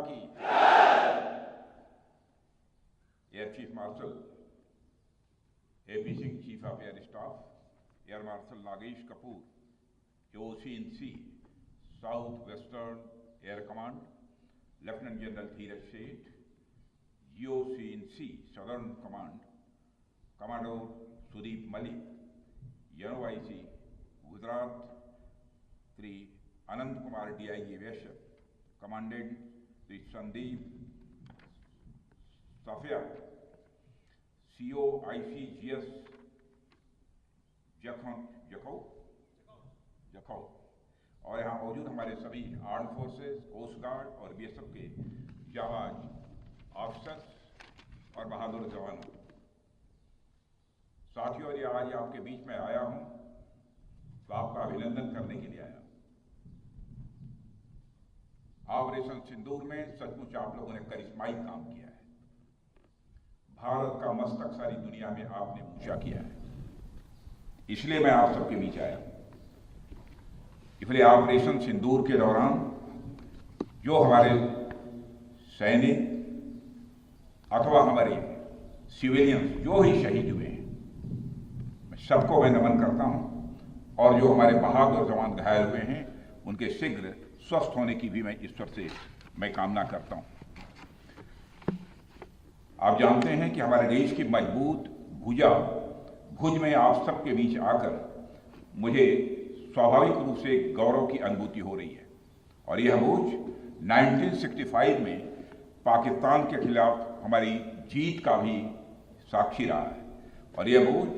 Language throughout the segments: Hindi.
की। Air chief marshal AP Singh, chief of air staff, air marshal Nagesh Kapoor, OC&C south western air command, lieutenant general Dheeraj Seth, GOC&C southern command, commander Sudeep Malik, NOIC Gujarat, Shri Anant Kumar DIG Vaishya, commandant Shri Sandeep Safiya, COICGS Jakhau, और यहाँ मौजूद हमारे सभी आर्म फोर्सेस, कोस्ट गार्ड और BSF के जाबाज ऑफिसर्स और बहादुर जवानों। साथियों, ये आज आपके बीच में आया हूं तो आपका अभिनंदन करने के लिए आया। ऑपरेशन सिंदूर में सचमुच आप लोगों ने करिश्माई काम किया है। भारत का मस्तक सारी दुनिया में आपने ऊंचा किया है, इसलिए मैं आप सबके बीच आया। इसलिए ऑपरेशन सिंदूर के दौरान जो हमारे सैनिक अथवा हमारे सिविलियंस जो ही शहीद हुए हैं, मैं सबको मैं नमन करता हूं, और जो हमारे बहादुर जवान घायल हुए हैं उनके शीघ्र स्वस्थ होने की भी मैं ईश्वर से मैं कामना करता हूं। आप जानते हैं कि हमारे देश की मजबूत भुज में आप सबके बीच आकर मुझे स्वाभाविक रूप से गौरव की अनुभूति हो रही है। और यह भुज 1965 में पाकिस्तान के खिलाफ हमारी जीत का भी साक्षी रहा है, और यह भुज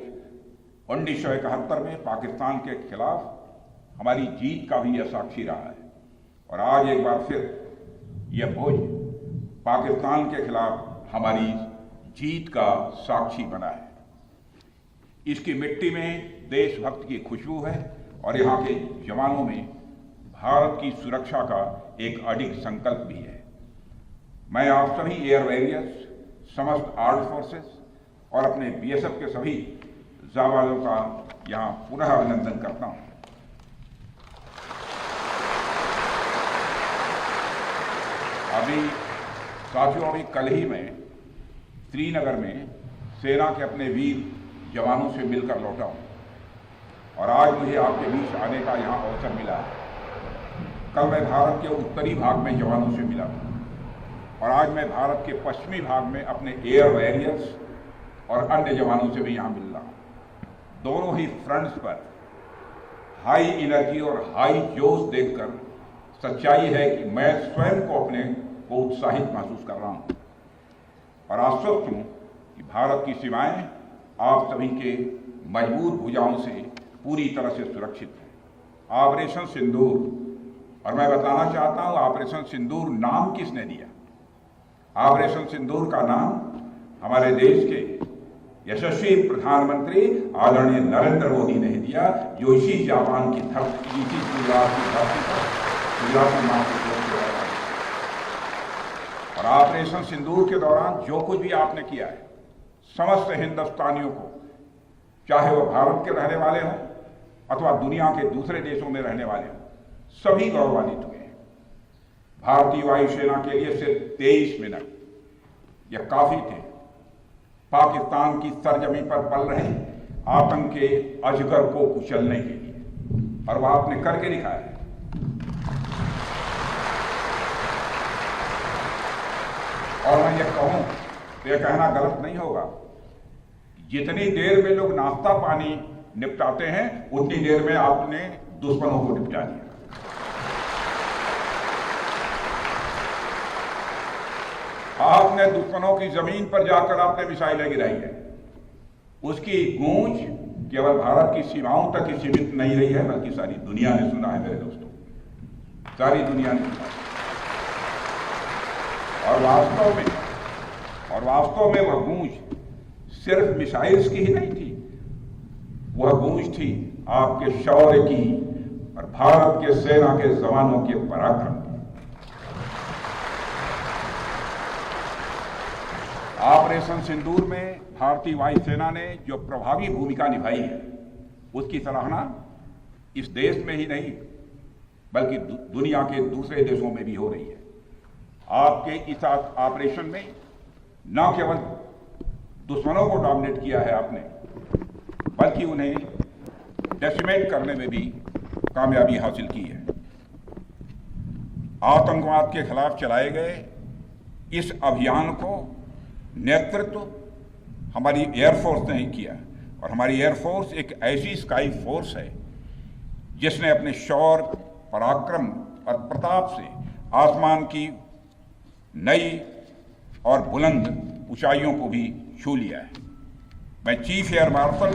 1971 में पाकिस्तान के खिलाफ हमारी जीत का भी यह साक्षी रहा है। और आज एक बार फिर यह भुज पाकिस्तान के खिलाफ हमारी जीत का साक्षी बना है। इसकी मिट्टी में देशभक्त की खुशबू है, और यहाँ के जवानों में भारत की सुरक्षा का एक अडिग संकल्प भी है। मैं आप सभी एयर वॉरियर्स, समस्त आर्म्ड फोर्सेस और अपने BSF के सभी जाबाजों का यहाँ पुनः अभिनंदन करता हूँ। अभी कल ही मैं श्रीनगर में सेना के अपने वीर जवानों से मिलकर लौटा हूँ, और आज मुझे आपके बीच आने का यहाँ अवसर मिला है। कल मैं भारत के उत्तरी भाग में जवानों से मिला था, और आज मैं भारत के पश्चिमी भाग में अपने एयर वॉरियर्स और अन्य जवानों से भी यहाँ मिल रहा हूँ। दोनों ही फ्रंट्स पर हाई एनर्जी और हाई जोश देखकर सच्चाई है कि मैं स्वयं को अपने को उत्साहित महसूस कर रहा हूँ, और आश्वस्त हूँ कि भारत की सीमाएं आप सभी के मजबूत भुजाओं से पूरी तरह से सुरक्षित है। ऑपरेशन सिंदूर, और मैं बताना चाहता हूँ ऑपरेशन सिंदूर नाम किसने दिया? ऑपरेशन सिंदूर का नाम हमारे देश के यशस्वी प्रधानमंत्री आदरणीय नरेंद्र मोदी ने दिया, जो इसी जापान की धरती, इसी गुजरात की धरती पर गुजराती मां के और ऑपरेशन सिंदूर के दौरान जो कुछ भी आपने किया है, समस्त हिंदुस्तानियों को, चाहे वो भारत के रहने वाले हों अथवा दुनिया के दूसरे देशों में रहने वाले हों, सभी गौरवान्वित हुए हैं। भारतीय वायुसेना के लिए सिर्फ 23 मिनट यह काफी थे पाकिस्तान की सरजमीं पर पल रहे आतंक के अजगर को कुचलने के लिए, और वह आपने करके दिखाया है। और मैं ये कहूं तो यह कहना गलत नहीं होगा, जितनी देर में लोग नाश्ता पानी निपटाते हैं उतनी देर में आपने दुश्मनों को निपटा दिया। आपने दुश्मनों की जमीन पर जाकर आपने मिसाइलें गिराई है। उसकी गूंज केवल भारत की सीमाओं तक ही सीमित नहीं रही है, बल्कि सारी दुनिया ने सुना है मेरे दोस्तों, सारी दुनिया ने सुना। और वास्तव में वह गूंज सिर्फ मिसाइल्स की ही नहीं थी, वह गूंज थी आपके शौर्य की और भारत के सेना के जवानों के पराक्रम की। ऑपरेशन सिंदूर में भारतीय वायुसेना ने जो प्रभावी भूमिका निभाई है, उसकी सराहना इस देश में ही नहीं बल्कि दुनिया के दूसरे देशों में भी हो रही है। आपके इस ऑपरेशन में न केवल दुश्मनों को डोमिनेट किया है आपने, बल्कि उन्हें डेसिमेट करने में भी कामयाबी हासिल की है। आतंकवाद के खिलाफ चलाए गए इस अभियान को नेतृत्व हमारी एयरफोर्स ने ही किया, और हमारी एयरफोर्स एक ऐसी स्काई फोर्स है जिसने अपने शौर्य, पराक्रम और प्रताप से आसमान की नई और बुलंद ऊंचाइयों को भी छू लिया है। मैं chief air marshal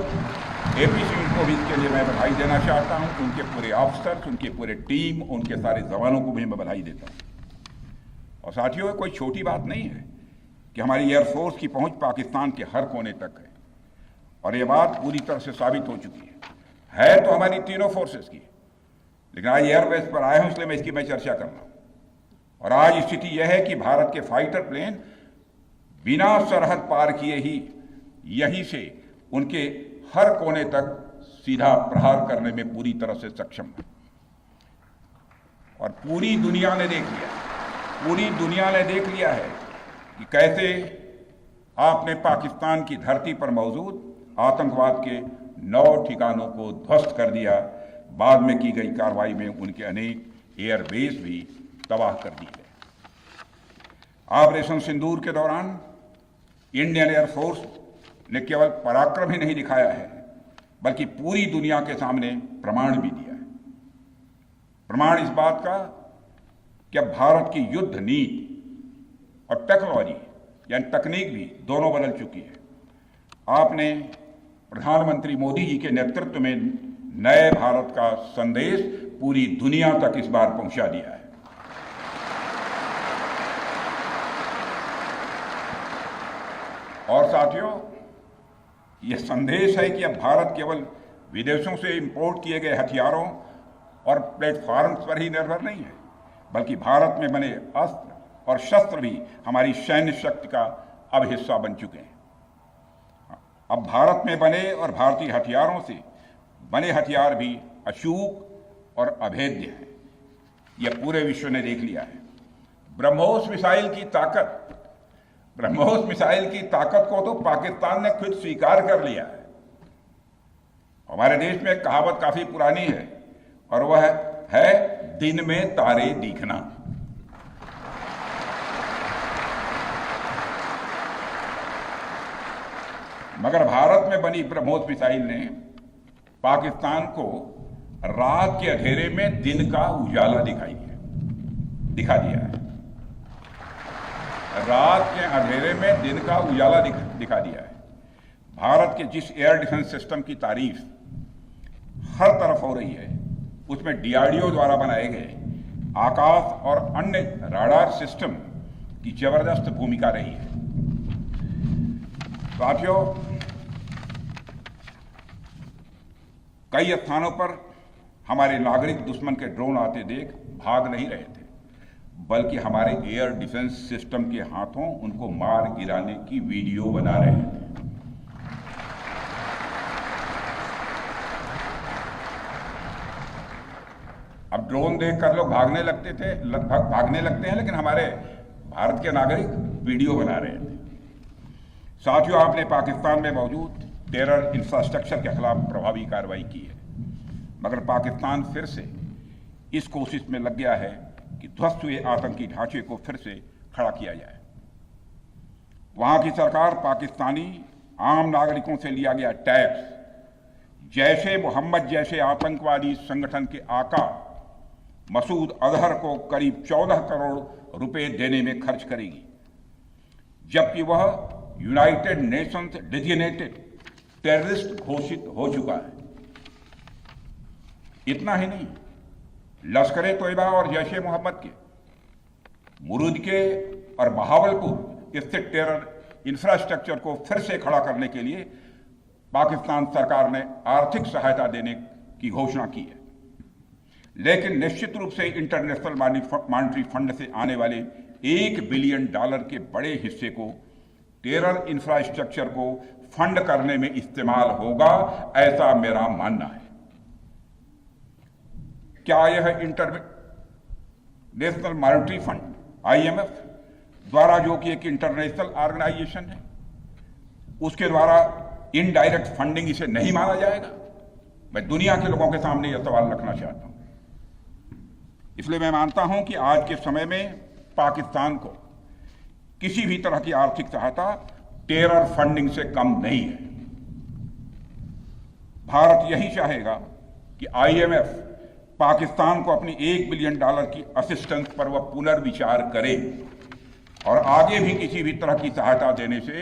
AP Singh को भी इसके लिए मैं बधाई देना चाहता हूं, उनके पूरे ऑफिसर्स, उनके पूरे टीम, उनके सारे जवानों को भी मैं बधाई देता हूं। और साथियों, कोई छोटी बात नहीं है कि हमारी एयरफोर्स की पहुंच पाकिस्तान के हर कोने तक है, और ये बात पूरी तरह से साबित हो चुकी है तो हमारी तीनों फोर्सेस की, लेकिन आज एयरबेस पर आए हूं इसलिए मैं इसकी चर्चा कर रहा हूं। और आज स्थिति यह है कि भारत के फाइटर प्लेन बिना सरहद पार किए ही यहीं से उनके हर कोने तक सीधा प्रहार करने में पूरी तरह से सक्षम है। और पूरी दुनिया ने देख लिया है कि कैसे आपने पाकिस्तान की धरती पर मौजूद आतंकवाद के 9 ठिकानों को ध्वस्त कर दिया। बाद में की गई कार्रवाई में उनके अनेक एयरबेस भी तबाह कर दिए गए। ऑपरेशन सिंदूर के दौरान इंडियन एयरफोर्स ने केवल पराक्रम ही नहीं दिखाया है, बल्कि पूरी दुनिया के सामने प्रमाण भी दिया है। प्रमाण इस बात का कि अब भारत की युद्ध नीति और टेक्नोलॉजी यानी तकनीक भी दोनों बदल चुकी है। आपने प्रधानमंत्री मोदी जी के नेतृत्व में नए भारत का संदेश पूरी दुनिया तक इस बार पहुंचा दिया है। और साथियों, यह संदेश है कि अब भारत केवल विदेशों से इंपोर्ट किए गए हथियारों और प्लेटफॉर्म्स पर ही निर्भर नहीं है, बल्कि भारत में बने अस्त्र और शस्त्र भी हमारी सैन्य शक्ति का अब हिस्सा बन चुके हैं। अब भारत में बने और भारतीय हथियारों से बने हथियार भी अचूक और अभेद्य हैं। यह पूरे विश्व ने देख लिया है। ब्रह्मोस मिसाइल की ताकत को तो पाकिस्तान ने खुद स्वीकार कर लिया है। हमारे देश में एक कहावत काफी पुरानी है, और वह है दिन में तारे दिखना। मगर भारत में बनी ब्रह्मोस मिसाइल ने पाकिस्तान को रात के अंधेरे में दिन का उजाला दिखा दिया है। रात के अंधेरे में दिन का उजाला दिखा दिया है। भारत के जिस एयर डिफेंस सिस्टम की तारीफ हर तरफ हो रही है, उसमें डीआरडीओ द्वारा बनाए गए आकाश और अन्य राडार सिस्टम की जबरदस्त भूमिका रही है। साथियों, कई स्थानों पर हमारे नागरिक दुश्मन के ड्रोन आते देख भाग नहीं रहे थे, बल्कि हमारे एयर डिफेंस सिस्टम के हाथों उनको मार गिराने की वीडियो बना रहे थे। अब ड्रोन देखकर लोग भागने लगते हैं, लेकिन हमारे भारत के नागरिक वीडियो बना रहे थे। साथियों, आपने पाकिस्तान में मौजूद टेरर इंफ्रास्ट्रक्चर के खिलाफ प्रभावी कार्रवाई की है, मगर पाकिस्तान फिर से इस कोशिश में लग गया है कि ध्वस्त हुए आतंकी ढांचे को फिर से खड़ा किया जाए। वहां की सरकार पाकिस्तानी आम नागरिकों से लिया गया टैक्स जैशे मोहम्मद जैसे आतंकवादी संगठन के आका मसूद अजहर को करीब 14 करोड़ रुपए देने में खर्च करेगी, जबकि वह यूनाइटेड नेशंस डेजिग्नेटेड टेररिस्ट घोषित हो चुका है। इतना ही नहीं, लश्कर-ए-तोयबा और जैश-ए मोहम्मद के मुरूद के और बहावलपुर स्थित टेरर इंफ्रास्ट्रक्चर को फिर से खड़ा करने के लिए पाकिस्तान सरकार ने आर्थिक सहायता देने की घोषणा की है। लेकिन निश्चित रूप से इंटरनेशनल मॉनेटरी फंड से आने वाले $1 बिलियन के बड़े हिस्से को टेरर इंफ्रास्ट्रक्चर को फंड करने में इस्तेमाल होगा, ऐसा मेरा मानना है। क्या यह इंटरनेशनल मॉनेटरी फंड IMF द्वारा, जो कि एक इंटरनेशनल ऑर्गेनाइजेशन है, उसके द्वारा इनडायरेक्ट फंडिंग इसे नहीं माना जाएगा? मैं दुनिया के लोगों के सामने यह सवाल रखना चाहता हूं। इसलिए मैं मानता हूं कि आज के समय में पाकिस्तान को किसी भी तरह की आर्थिक सहायता टेरर फंडिंग से कम नहीं है। भारत यही चाहेगा कि आईएमएफ पाकिस्तान को अपनी $1 बिलियन की असिस्टेंस पर वह पुनर्विचार करे और आगे भी किसी भी तरह की सहायता देने से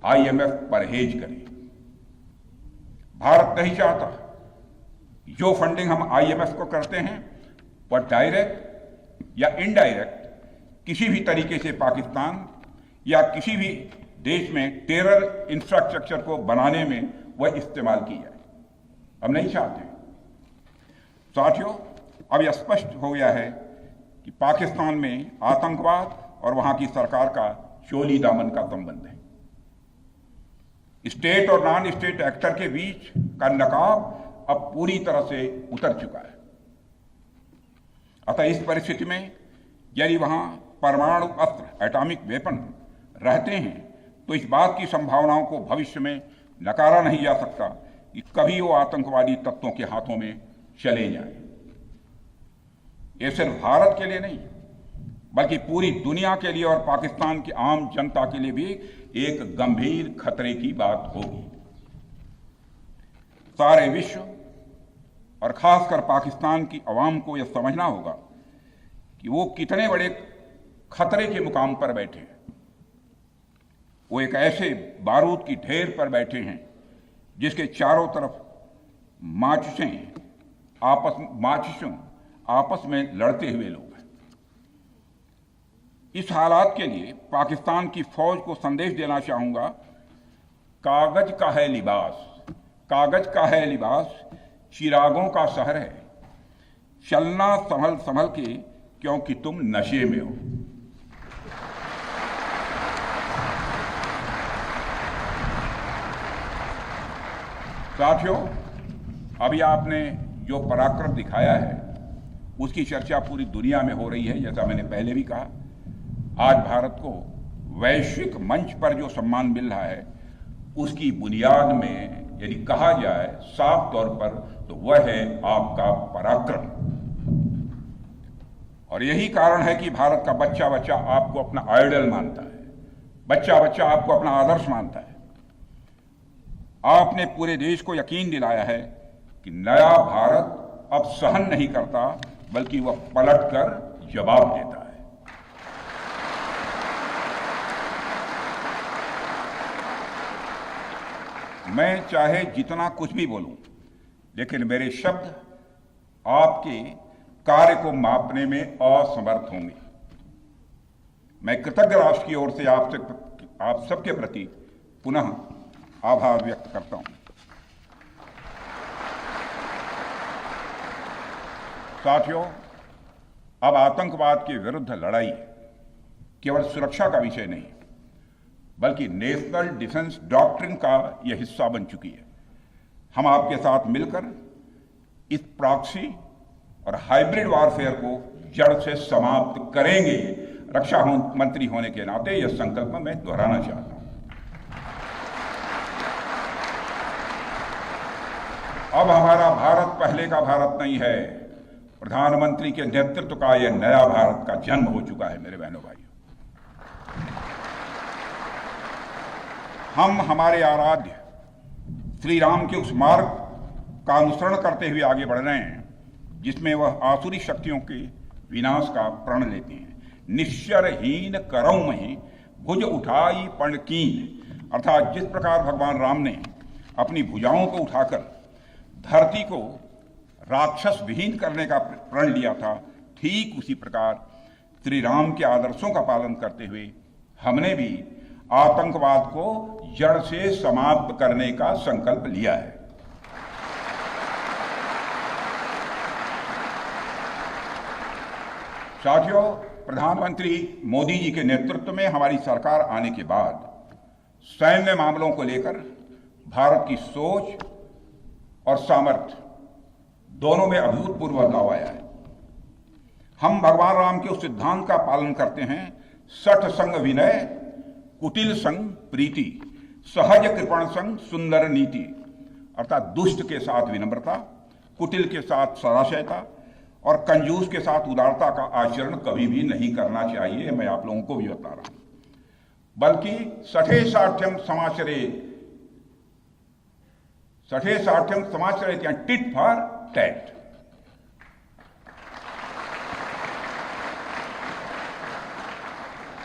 आईएमएफ परहेज करे। भारत नहीं चाहता जो फंडिंग हम आईएमएफ को करते हैं वह डायरेक्ट या इनडायरेक्ट किसी भी तरीके से पाकिस्तान या किसी भी देश में टेरर इंफ्रास्ट्रक्चर को बनाने में वह इस्तेमाल की जाए। हम नहीं चाहते। साथियों, अब यह स्पष्ट हो गया है कि पाकिस्तान में आतंकवाद और वहां की सरकार का चोली दामन का संबंध है। स्टेट और नॉन स्टेट एक्टर के बीच का नकाब अब पूरी तरह से उतर चुका है। अतः इस परिस्थिति में यदि वहां परमाणु अस्त्र, एटॉमिक वेपन रहते हैं तो इस बात की संभावनाओं को भविष्य में नकारा नहीं जा सकता कि कभी वो आतंकवादी तत्वों के हाथों में चले जाएं। ये सिर्फ भारत के लिए नहीं बल्कि पूरी दुनिया के लिए और पाकिस्तान की आम जनता के लिए भी एक गंभीर खतरे की बात होगी। सारे विश्व और खासकर पाकिस्तान की आवाम को यह समझना होगा कि वो कितने बड़े खतरे के मुकाम पर बैठे हैं। वो एक ऐसे बारूद की ढेर पर बैठे हैं जिसके चारों तरफ माचिसों आपस में लड़ते हुए लोग हैं। इस हालात के लिए पाकिस्तान की फौज को संदेश देना चाहूंगा, कागज का है लिबास, कागज का है लिबास, चिरागों का शहर है, चलना संभल संभल के क्योंकि तुम नशे में हो। साथियों, अभी आपने जो पराक्रम दिखाया है उसकी चर्चा पूरी दुनिया में हो रही है। जैसा मैंने पहले भी कहा, आज भारत को वैश्विक मंच पर जो सम्मान मिल रहा है उसकी बुनियाद में यदि कहा जाए साफ तौर पर तो वह है आपका पराक्रम। और यही कारण है कि भारत का बच्चा बच्चा आपको अपना आइडल मानता है, बच्चा बच्चा आपको अपना आदर्श मानता है। आपने पूरे देश को यकीन दिलाया है कि नया भारत अब सहन नहीं करता बल्कि वह पलटकर जवाब देता है। मैं चाहे जितना कुछ भी बोलूं, लेकिन मेरे शब्द आपके कार्य को मापने में असमर्थ होंगे। मैं कृतज्ञ राष्ट्र की ओर से आप सबके प्रति पुनः आभार व्यक्त करता हूं। साथियों, अब आतंकवाद के विरुद्ध लड़ाई केवल सुरक्षा का विषय नहीं बल्कि नेशनल डिफेंस डॉक्ट्रिन का यह हिस्सा बन चुकी है। हम आपके साथ मिलकर इस प्रॉक्सी और हाइब्रिड वॉरफेयर को जड़ से समाप्त करेंगे। रक्षा मंत्री होने के नाते यह संकल्प मैं दोहराना चाहता हूं। अब हमारा भारत पहले का भारत नहीं है। प्रधानमंत्री के नेतृत्व का यह नया भारत का जन्म हो चुका है। मेरे बहनों भाइयों, हम हमारे आराध्य श्री राम के उस मार्ग का अनुसरण करते हुए आगे बढ़ रहे हैं जिसमें वह आसुरी शक्तियों के विनाश का प्रण लेते हैं। निश्चरहीन करऊं मही भुज उठाई पण कीन, अर्थात जिस प्रकार भगवान राम ने अपनी भुजाओं को उठाकर धरती को राक्षस विहीन करने का प्रण लिया था, ठीक उसी प्रकार श्री राम के आदर्शों का पालन करते हुए हमने भी आतंकवाद को जड़ से समाप्त करने का संकल्प लिया है। साथियों, प्रधानमंत्री मोदी जी के नेतृत्व में हमारी सरकार आने के बाद सैन्य मामलों को लेकर भारत की सोच और सामर्थ्य दोनों में अभूतपूर्व बदलाव आया है। हम भगवान राम के उस सिद्धांत का पालन करते हैं, सठ संग विनय, कुटिल संग प्रीति, सहज कृपण संग सुंदर नीति। अर्थात दुष्ट के साथ विनम्रता, कुटिल के साथ सदाशयता और कंजूस के साथ उदारता का आचरण कभी भी नहीं करना चाहिए। मैं आप लोगों को भी बता रहा हूं। बल्कि सठे साठ्यम समाचरेत या टिट फॉर टैट।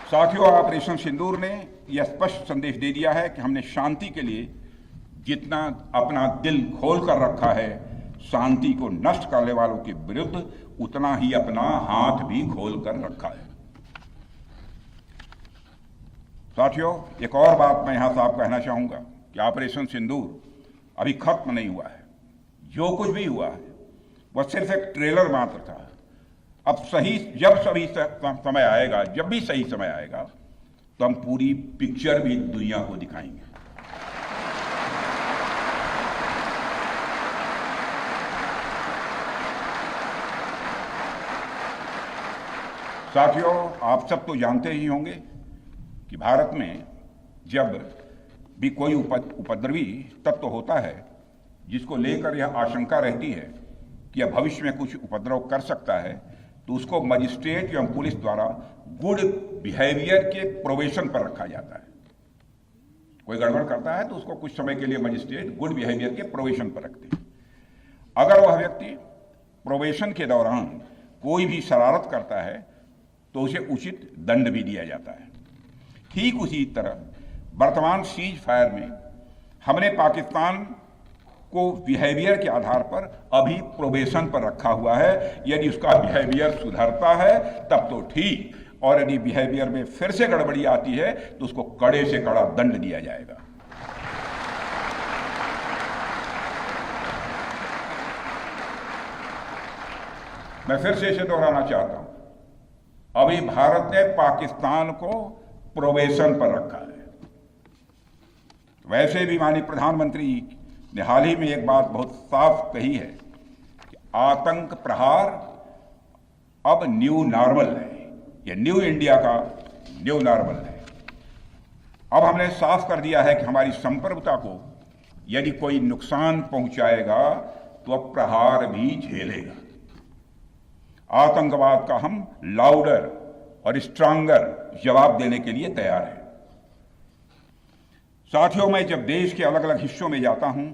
साथियों, ऑपरेशन सिंदूर ने यह स्पष्ट संदेश दे दिया है कि हमने शांति के लिए जितना अपना दिल खोल कर रखा है, शांति को नष्ट करने वालों के विरुद्ध उतना ही अपना हाथ भी खोल कर रखा है। साथियों, एक और बात मैं यहां साफ कहना चाहूंगा कि ऑपरेशन सिंदूर अभी खत्म नहीं हुआ है। जो कुछ भी हुआ है वह सिर्फ एक ट्रेलर मात्र था। अब जब भी सही समय आएगा तो हम पूरी पिक्चर भी दुनिया को दिखाएंगे। साथियों, आप सब तो जानते ही होंगे कि भारत में जब भी कोई उपद्रवी तत्व होता है जिसको लेकर यह आशंका रहती है कि यह भविष्य में कुछ उपद्रव कर सकता है, तो उसको मजिस्ट्रेट एवं पुलिस द्वारा गुड बिहेवियर के प्रोबेशन पर रखा जाता है। कोई गड़बड़ करता है तो उसको कुछ समय के लिए मजिस्ट्रेट गुड बिहेवियर के प्रोबेशन पर रखते हैं। अगर वह व्यक्ति प्रोबेशन के दौरान कोई भी शरारत करता है तो उसे उचित दंड भी दिया जाता है। ठीक उसी तरह वर्तमान सीज फायर में हमने पाकिस्तान को बिहेवियर के आधार पर अभी प्रोबेशन पर रखा हुआ है। यदि उसका बिहेवियर सुधरता है तब तो ठीक, और यदि बिहेवियर में फिर से गड़बड़ी आती है तो उसको कड़े से कड़ा दंड दिया जाएगा। मैं फिर से इसे दोहराना चाहता हूं, अभी भारत ने पाकिस्तान को प्रोबेशन पर रखा है। वैसे भी माननीय प्रधानमंत्री ने हाल ही में एक बात बहुत साफ कही है कि आतंक प्रहार अब न्यू नॉर्मल है। यह न्यू इंडिया का न्यू नॉर्मल है। अब हमने साफ कर दिया है कि हमारी संप्रभुता को यदि कोई नुकसान पहुंचाएगा तो अब प्रहार भी झेलेगा। आतंकवाद का हम लाउडर और स्ट्रांगर जवाब देने के लिए तैयार हैं। साथियों, मैं जब देश के अलग अलग हिस्सों में जाता हूं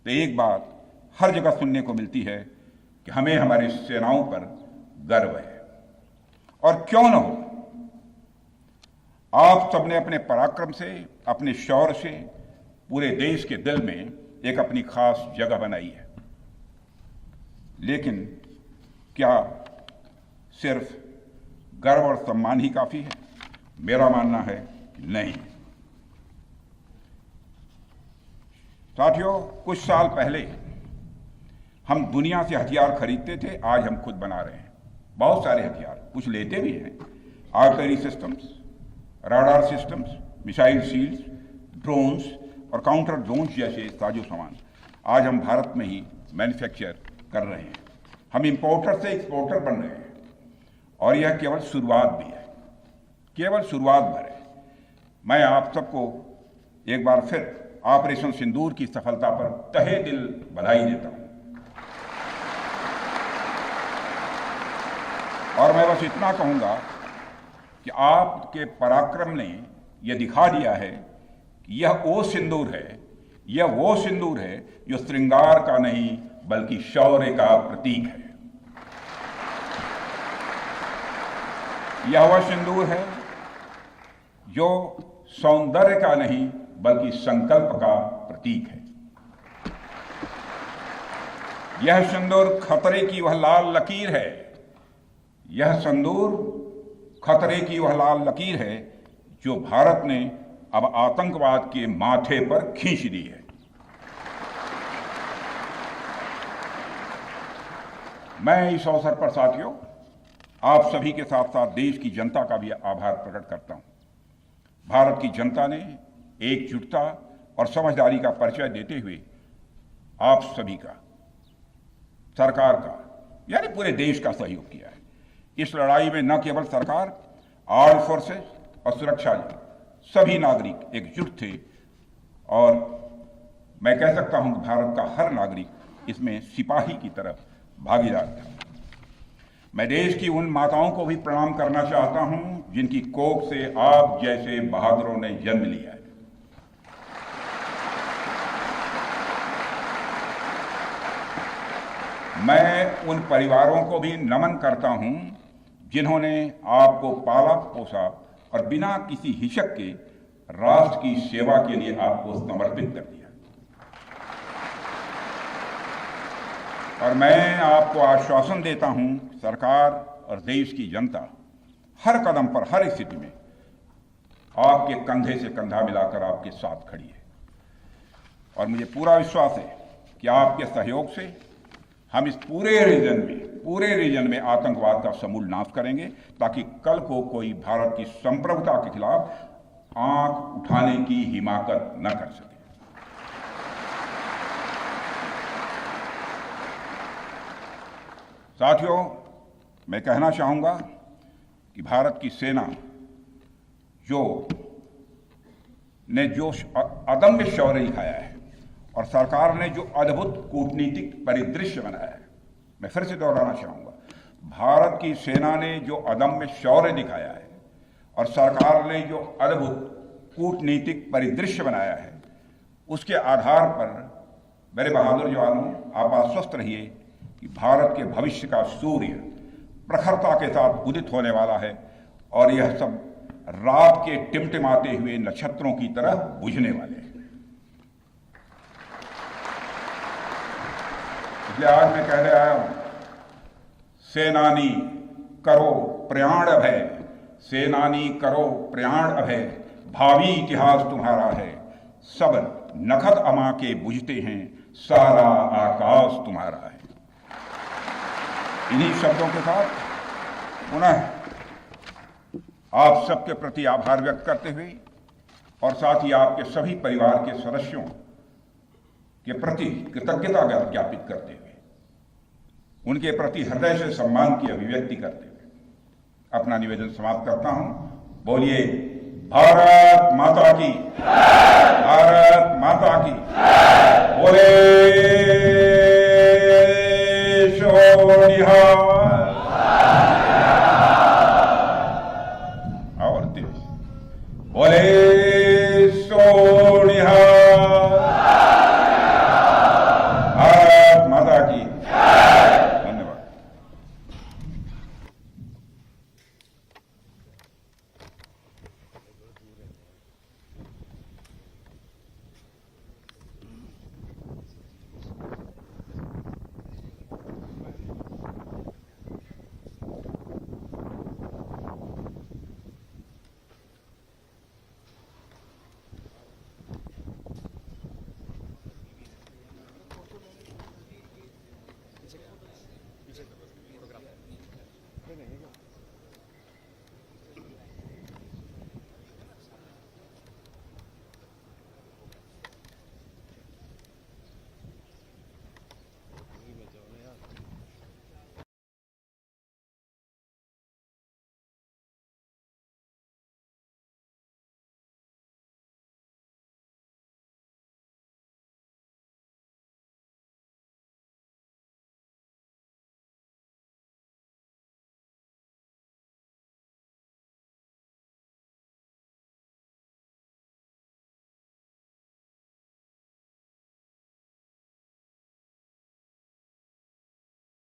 तो एक बात हर जगह सुनने को मिलती है कि हमें हमारी सेनाओं पर गर्व है। और क्यों न हो, आप सबने अपने पराक्रम से, अपने शौर्य से पूरे देश के दिल में एक अपनी खास जगह बनाई है। लेकिन क्या सिर्फ गर्व और सम्मान ही काफी है? मेरा मानना है कि नहीं। साथियों, कुछ साल पहले हम दुनिया से हथियार खरीदते थे, आज हम खुद बना रहे हैं। बहुत सारे हथियार, कुछ लेते भी हैं, artillery systems, radar systems, missile shields, drones और काउंटर ड्रोन्स जैसे साजो सामान आज हम भारत में ही मैन्युफैक्चर कर रहे हैं। हम इंपोर्टर से एक्सपोर्टर बन रहे हैं और यह केवल शुरुआत भी है, केवल शुरुआत भर है। मैं आप सबको एक बार फिर ऑपरेशन सिंदूर की सफलता पर तहे दिल बधाई देता हूं। और मैं बस इतना कहूंगा कि आपके पराक्रम ने यह दिखा दिया है कि यह वो सिंदूर है, यह वो सिंदूर है जो श्रृंगार का नहीं बल्कि शौर्य का प्रतीक है। यह वह सिंदूर है जो सौंदर्य का नहीं बल्कि संकल्प का प्रतीक है। यह सिंदूर खतरे की वह लाल लकीर है, यह सिंदूर खतरे की वह लाल लकीर है जो भारत ने अब आतंकवाद के माथे पर खींच दी है। मैं इस अवसर पर साथियों आप सभी के साथ साथ देश की जनता का भी आभार प्रकट करता हूं। भारत की जनता ने एकजुटता और समझदारी का परिचय देते हुए आप सभी का, सरकार का, यानी पूरे देश का सहयोग किया है। इस लड़ाई में न केवल सरकार आर्म फोर्सेस और सुरक्षा सभी नागरिक एकजुट थे और मैं कह सकता हूं कि भारत का हर नागरिक इसमें सिपाही की तरफ भागीदार था। मैं देश की उन माताओं को भी प्रणाम करना चाहता हूं जिनकी कोख से आप जैसे बहादुरों ने जन्म लिया है। मैं उन परिवारों को भी नमन करता हूं जिन्होंने आपको पाला पोसा और बिना किसी हिचक के राष्ट्र की सेवा के लिए आपको समर्पित कर दिया। और मैं आपको आश्वासन देता हूं, सरकार और देश की जनता हर कदम पर, हर स्थिति में आपके कंधे से कंधा मिलाकर आपके साथ खड़ी है। और मुझे पूरा विश्वास है कि आपके सहयोग से हम इस पूरे रीजन में आतंकवाद का समूल नाश करेंगे, ताकि कल को कोई भारत की संप्रभुता के खिलाफ आंख उठाने की हिमाकत न कर सके। साथियों, मैं कहना चाहूंगा कि भारत की सेना जो अदम्य शौर्य दिखाया है और सरकार ने जो अद्भुत कूटनीतिक परिदृश्य बनाया है, मैं फिर से दोहराना चाहूंगा, भारत की सेना ने जो अदम्य शौर्य दिखाया है और सरकार ने जो अद्भुत कूटनीतिक परिदृश्य बनाया है, उसके आधार पर मेरे बहादुर जवानों, आप आश्वस्त रहिए कि भारत के भविष्य का सूर्य प्रखरता के साथ उदित होने वाला है और यह सब रात के टिमटिमाते हुए नक्षत्रों की तरह बुझने वाले हैं। इसलिए आज मैं कहने आया हूं, सेनानी करो प्रयाण अभय, सेनानी करो प्रयाण अभय, भावी इतिहास तुम्हारा है, सब नखत अमा के बुझते हैं, सारा आकाश तुम्हारा है। इन्हीं शब्दों के साथ पुनः आप सबके प्रति आभार व्यक्त करते हुए और साथ ही आपके सभी परिवार के सदस्यों के प्रति कृतज्ञता ज्ञापित करते हुए, उनके प्रति हृदय से सम्मान की अभिव्यक्ति करते हुए अपना निवेदन समाप्त करता हूं। बोलिए भारत माता की, भारत माता की, बोले और बोले